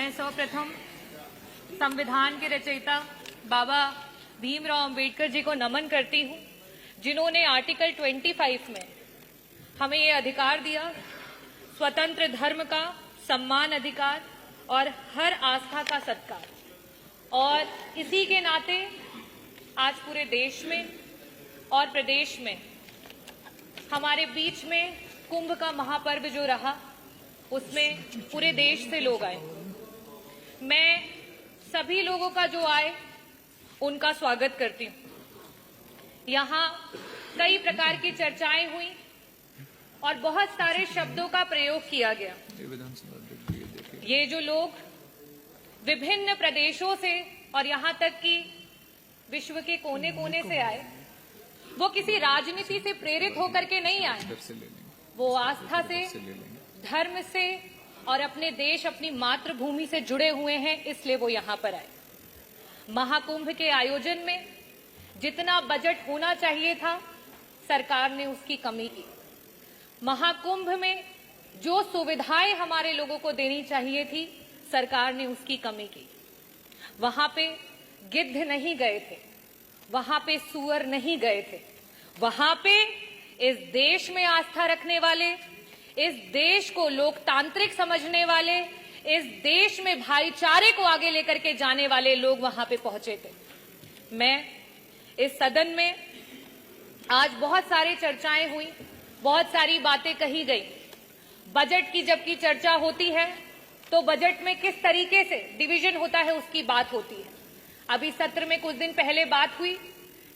मैं सर्वप्रथम संविधान के रचयिता बाबा भीमराव अंबेडकर जी को नमन करती हूं, जिन्होंने आर्टिकल 25 में हमें ये अधिकार दिया, स्वतंत्र धर्म का सम्मान अधिकार और हर आस्था का सत्कार। और इसी के नाते आज पूरे देश में और प्रदेश में हमारे बीच में कुंभ का महापर्व जो रहा, उसमें पूरे देश से लोग आए। मैं सभी लोगों का जो आए उनका स्वागत करती हूं। यहाँ कई प्रकार की चर्चाएं हुई और बहुत सारे शब्दों का प्रयोग किया गया। ये जो लोग विभिन्न प्रदेशों से और यहाँ तक कि विश्व के कोने कोने से आए, वो किसी राजनीति से प्रेरित होकर के नहीं आए, वो आस्था से, धर्म से और अपने देश, अपनी मातृभूमि से जुड़े हुए हैं, इसलिए वो यहाँ पर आए। महाकुंभ के आयोजन में जितना बजट होना चाहिए था, सरकार ने उसकी कमी की। महाकुंभ में जो सुविधाएं हमारे लोगों को देनी चाहिए थी, सरकार ने उसकी कमी की। वहां पे गिद्ध नहीं गए थे, वहां पे सूअर नहीं गए थे, वहां पे इस देश में आस्था रखने वाले, इस देश को लोकतांत्रिक समझने वाले, इस देश में भाईचारे को आगे लेकर के जाने वाले लोग वहां पे पहुंचे थे। मैं इस सदन में आज बहुत सारी चर्चाएं हुई, बहुत सारी बातें कही गई। बजट की जबकि चर्चा होती है तो बजट में किस तरीके से डिवीजन होता है उसकी बात होती है। अभी सत्र में कुछ दिन पहले बात हुई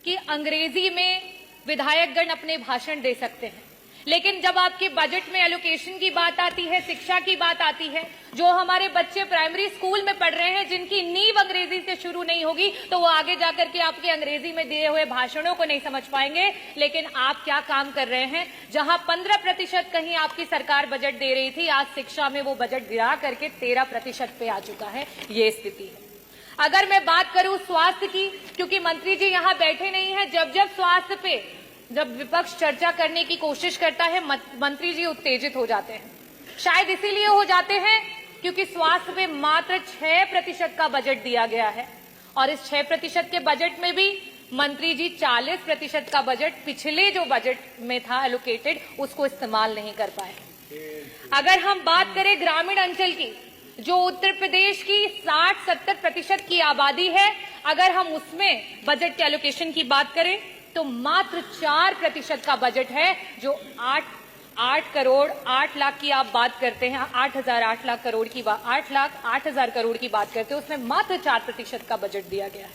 कि अंग्रेजी में विधायकगण अपने भाषण दे सकते हैं, लेकिन जब आपके बजट में एलोकेशन की बात आती है, शिक्षा की बात आती है, जो हमारे बच्चे प्राइमरी स्कूल में पढ़ रहे हैं, जिनकी नींव अंग्रेजी से शुरू नहीं होगी, तो वो आगे जाकर के आपके अंग्रेजी में दिए हुए भाषणों को नहीं समझ पाएंगे। लेकिन आप क्या काम कर रहे हैं? जहां 15% कहीं आपकी सरकार बजट दे रही थी, आज शिक्षा में वो बजट गिरा करके 13% पे आ चुका है। ये स्थिति है। अगर मैं बात करूं स्वास्थ्य की, क्योंकि मंत्री जी यहां बैठे नहीं है, जब स्वास्थ्य पे जब विपक्ष चर्चा करने की कोशिश करता है, मंत्री जी उत्तेजित हो जाते हैं। शायद इसीलिए हो जाते हैं क्योंकि स्वास्थ्य पे मात्र 6% का बजट दिया गया है और इस 6% के बजट में भी मंत्री जी 40% का बजट पिछले जो बजट में था एलोकेटेड, उसको इस्तेमाल नहीं कर पाए। अगर हम बात करें ग्रामीण अंचल की, जो उत्तर प्रदेश की 60-70% की आबादी है, अगर हम उसमें बजट के एलोकेशन की बात करें तो मात्र 4% का बजट है, जो 8 करोड़ 8 लाख की आप बात करते हैं, 8 लाख करोड़ की बात, 8 लाख 8 हजार करोड़ की बात करते हैं, उसमें मात्र 4% का बजट दिया गया है।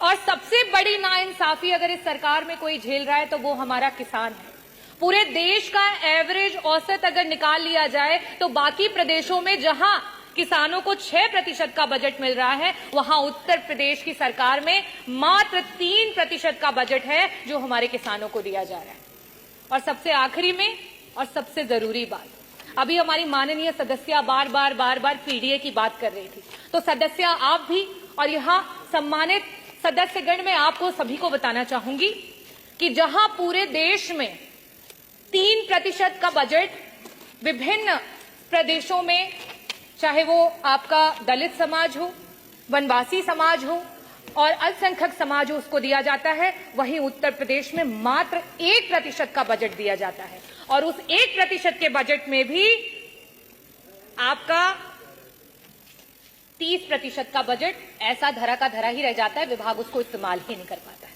और सबसे बड़ी नाइंसाफी अगर इस सरकार में कोई झेल रहा है तो वो हमारा किसान है। पूरे देश का एवरेज औसत अगर निकाल लिया जाए तो बाकी प्रदेशों में जहां किसानों को 6% का बजट मिल रहा है, वहां उत्तर प्रदेश की सरकार में मात्र 3% का बजट है जो हमारे किसानों को दिया जा रहा है। और सबसे आखिरी में और सबसे जरूरी बात, अभी हमारी माननीय सदस्य बार बार पीडीए की बात कर रही थी, तो सदस्य आप भी और यहां सम्मानित सदस्यगण, में आपको सभी को बताना चाहूंगी कि जहां पूरे देश में 3% का बजट विभिन्न प्रदेशों में, चाहे वो आपका दलित समाज हो, वनवासी समाज हो और अल्पसंख्यक समाज हो, उसको दिया जाता है, वहीं उत्तर प्रदेश में मात्र 1% का बजट दिया जाता है। और उस 1% के बजट में भी आपका 30% का बजट ऐसा धरा का धरा ही रह जाता है, विभाग उसको इस्तेमाल ही नहीं कर पाता है।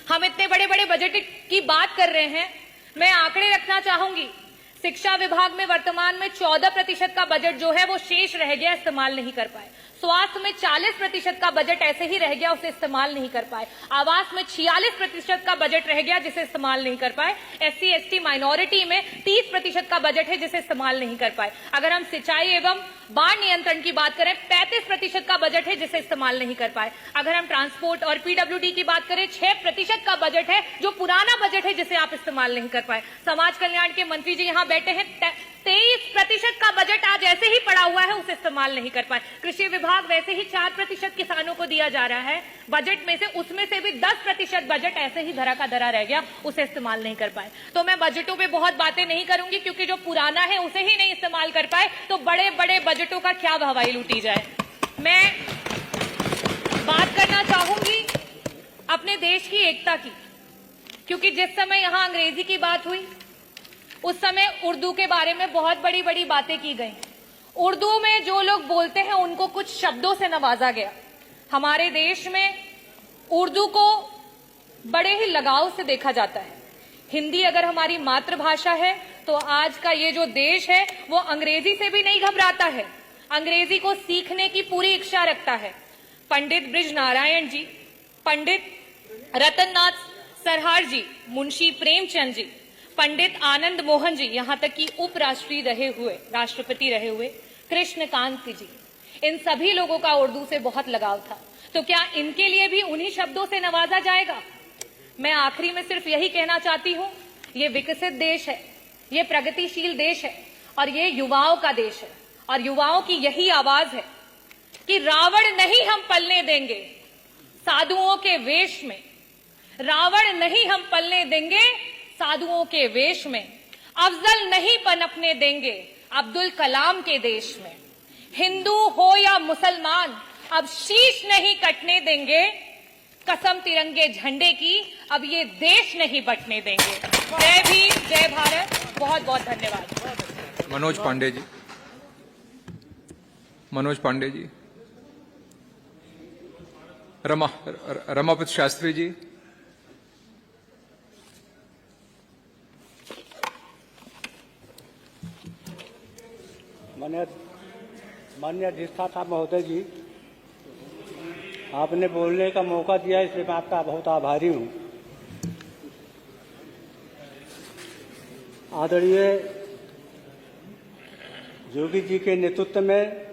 हम इतने बड़े बड़े बजट की बात कर रहे हैं, मैं आंकड़े रखना चाहूंगी। शिक्षा विभाग में वर्तमान में 14% का बजट जो है वो शेष रह गया, इस्तेमाल नहीं कर पाए। स्वास्थ्य में 40% का बजट ऐसे ही रह गया, उसे इस्तेमाल नहीं कर पाए। आवास में 46% का बजट रह गया, जिसे इस्तेमाल नहीं कर पाए। SC ST माइनॉरिटी में 30% का बजट है, जिसे इस्तेमाल नहीं कर पाए। अगर हम सिंचाई एवं बाढ़ नियंत्रण की बात करें, 35% का बजट है, जिसे इस्तेमाल नहीं कर पाए। अगर हम ट्रांसपोर्ट और PWD की बात करें, 6% का बजट है, जो पुराना बजट है, जिसे आप इस्तेमाल नहीं कर पाए। समाज कल्याण के मंत्री जी यहाँ बैठे हैं, 23% का बजट आज ऐसे ही पड़ा हुआ है, उसे इस्तेमाल नहीं कर पाए। कृषि विभाग वैसे ही 4% किसानों को दिया जा रहा है बजट में से, उसमें से भी 10% बजट ऐसे ही धरा का धरा रह गया, उसे इस्तेमाल नहीं कर पाए। तो मैं बजटों पे बहुत बातें नहीं करूंगी, क्योंकि जो पुराना है उसे ही नहीं इस्तेमाल कर पाए, तो बड़े बड़े बजटों का क्या हवाई लूटी जाए। मैं बात करना चाहूंगी अपने देश की एकता की, क्योंकि जिस समय यहां अंग्रेजी की बात हुई उस समय उर्दू के बारे में बहुत बड़ी बड़ी बातें की गई। उर्दू में जो लोग बोलते हैं उनको कुछ शब्दों से नवाजा गया। हमारे देश में उर्दू को बड़े ही लगाव से देखा जाता है। हिंदी अगर हमारी मातृभाषा है तो आज का ये जो देश है वो अंग्रेजी से भी नहीं घबराता है, अंग्रेजी को सीखने की पूरी इच्छा रखता है। पंडित ब्रिज नारायण जी, पंडित रतननाथ सरहार जी, मुंशी प्रेमचंद जी, पंडित आनंद मोहन जी, यहां तक कि राष्ट्रपति रहे हुए कृष्णकांत जी, इन सभी लोगों का उर्दू से बहुत लगाव था। तो क्या इनके लिए भी उन्हीं शब्दों से नवाजा जाएगा? मैं आखिरी में सिर्फ यही कहना चाहती हूं, ये विकसित देश है, ये प्रगतिशील देश है और ये युवाओं का देश है और युवाओं की यही आवाज है कि रावण नहीं हम पलने देंगे साधुओं के वेश में, रावण नहीं हम पलने देंगे साधुओं के वेश में, अफजल नहीं पनपने देंगे अब्दुल कलाम के देश में, हिंदू हो या मुसलमान अब शीश नहीं कटने देंगे, कसम तिरंगे झंडे की अब ये देश नहीं बंटने देंगे। जय भीम, जय भारत, बहुत बहुत धन्यवाद। मनोज पांडे जी, रमापति शास्त्री जी, माननीय अधिष्ठाता महोदय जी, आपने बोलने का मौका दिया, इसलिए मैं आपका बहुत आभारी हूँ। आदरणीय योगी जी के नेतृत्व में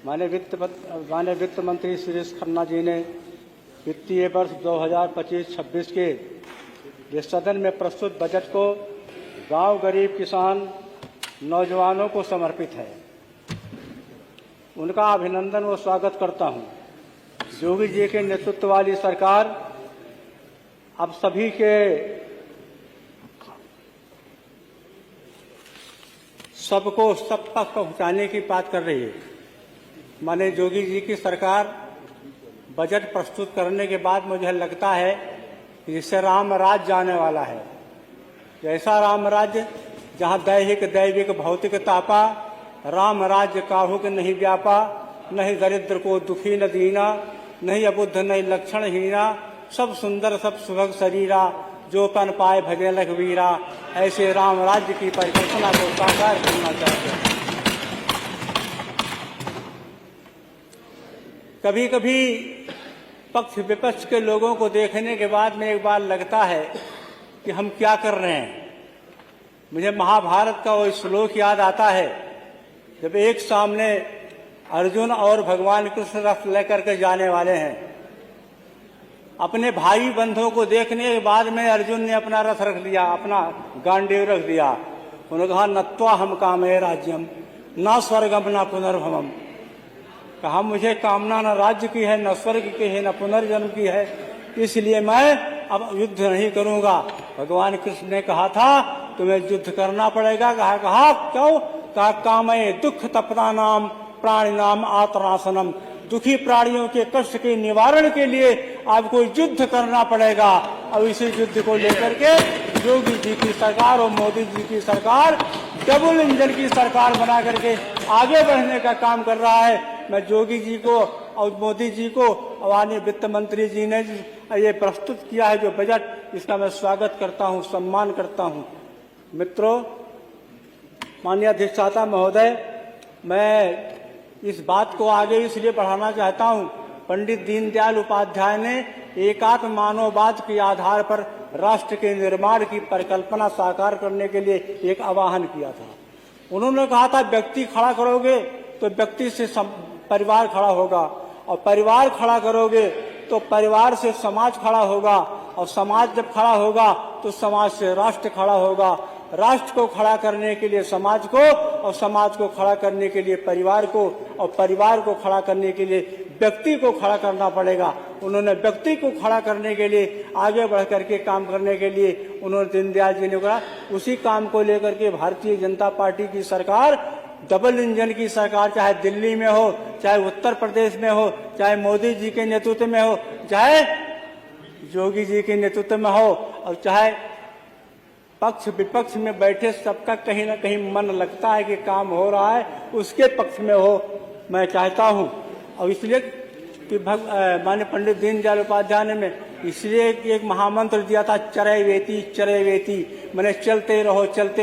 माननीय वित्त मंत्री सुरेश खन्ना जी ने वित्तीय वर्ष 2025-26 के लिए सदन में प्रस्तुत बजट को गांव, गरीब, किसान, नौजवानों को समर्पित है। उनका अभिनंदन व स्वागत करता हूं। योगी जी के नेतृत्व वाली सरकार अब सभी के सबको सब तक पहुंचाने की बात कर रही है। माने योगी जी की सरकार बजट प्रस्तुत करने के बाद मुझे लगता है कि इससे राम राज्य जाने वाला है। ऐसा राम राज्य जहाँ दैहिक दैविक भौतिक तापा, राम राज्य काहू के नहीं व्यापा, नहीं दरिद्र को दुखी न दीना, नहीं अबुद्ध नहीं लक्षण हीना, सब सुंदर सब सुभग शरीरा, जो तन पाए भजे लखवीरा, ऐसे राम राज्य की परिकल्पना को साकार करना चाहिए। कभी कभी पक्ष विपक्ष के लोगों को देखने के बाद में एक बार लगता है कि हम क्या कर रहे हैं। मुझे महाभारत का वो श्लोक याद आता है, जब एक सामने अर्जुन और भगवान कृष्ण रथ लेकर के जाने वाले हैं। अपने भाई बंधुओं को देखने के बाद में अर्जुन ने अपना रथ रख दिया, अपना गांडीव रख दिया। उन्होंने कहा नत्वा हम कामये राज्यम न स्वर्गम न पुनर्भवम। कहा मुझे कामना न राज्य की है, न स्वर्ग की है, न पुनर्जन्म की है, इसलिए मैं अब युद्ध नहीं करूंगा। भगवान कृष्ण ने कहा था तुम्हें युद्ध करना पड़ेगा। कहा क्यों? कहा कामये दुख तपना नाम प्राणी नाम आत्मनाशनम। दुखी प्राणियों के कष्ट के निवारण के लिए आपको युद्ध करना पड़ेगा। अब इसी युद्ध को लेकर के योगी जी की सरकार और मोदी जी की सरकार डबल इंजन की सरकार बना करके आगे बढ़ने का काम कर रहा है। मैं योगी जी को और मोदी जी को और माननीय वित्त मंत्री जी ने ये प्रस्तुत किया है जो बजट, इसका मैं स्वागत करता हूँ, सम्मान करता हूँ। मित्रों, माननीय अधिष्ठाता महोदय, मैं इस बात को आगे इसलिए बढ़ाना चाहता हूँ, पंडित दीनदयाल उपाध्याय ने एकात्म मानववाद के आधार पर राष्ट्र के निर्माण की परिकल्पना साकार करने के लिए एक आह्वान किया था। उन्होंने कहा था व्यक्ति खड़ा करोगे तो व्यक्ति से परिवार खड़ा होगा, और परिवार खड़ा करोगे तो परिवार से समाज खड़ा होगा, और समाज जब खड़ा होगा तो समाज से राष्ट्र खड़ा होगा। राष्ट्र को खड़ा करने के लिए समाज को, और समाज को खड़ा करने के लिए परिवार को, और परिवार को खड़ा करने के लिए व्यक्ति को खड़ा करना पड़ेगा। उन्होंने व्यक्ति को खड़ा करने के लिए आगे बढ़ करके काम करने के लिए उन्होंने दीनदयाल जी ने कहा, उसी काम को लेकर के भारतीय जनता पार्टी की सरकार डबल इंजन की सरकार, चाहे दिल्ली में हो, चाहे उत्तर प्रदेश में हो, चाहे मोदी जी के नेतृत्व में हो, चाहे योगी जी के नेतृत्व में हो, और चाहे पक्ष विपक्ष में बैठे सबका कहीं ना कहीं मन लगता है कि काम हो रहा है, उसके पक्ष में हो, मैं चाहता हूं। और इसलिए कि माननीय पंडित दीनदयाल उपाध्याय ने में इसलिए एक महामंत्र दिया था, चरैवेति चरैवेति, मैंने चलते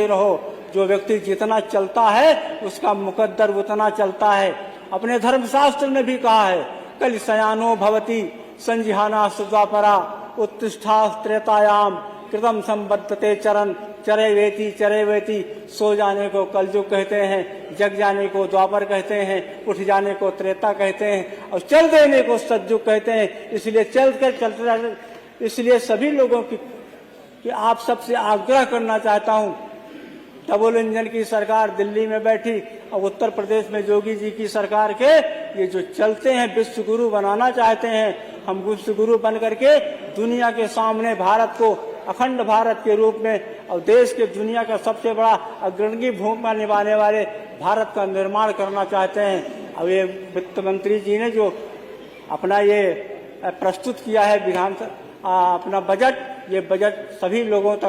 रहो। जो व्यक्ति जितना चलता है उसका मुकद्दर उतना चलता है। अपने धर्मशास्त्र ने भी कहा है, कल सयानो भवति संजिहाना द्वापरा उत्तिष्ठा त्रेतायाम कृतम संबद्धते चरण, चरैवेति। सो जाने को कलयुग कहते हैं, जग जाने को द्वापर कहते हैं, उठ जाने को त्रेता कहते हैं, और चल देने को सतयुग कहते हैं। इसलिए चलते इसलिए सभी लोगों की आप सबसे आग्रह करना चाहता हूं, डबल इंजन की सरकार दिल्ली में बैठी और उत्तर प्रदेश में योगी जी की सरकार के ये जो चलते हैं, विश्व गुरु बनाना चाहते हैं, हम विश्व गुरु बन करके दुनिया के सामने भारत को अखंड भारत के रूप में और देश के दुनिया का सबसे बड़ा अग्रणी भूमिका निभाने वाले भारत का निर्माण करना चाहते हैं। और ये वित्त मंत्री जी ने जो अपना ये प्रस्तुत किया है अपना बजट, ये बजट सभी लोगों तक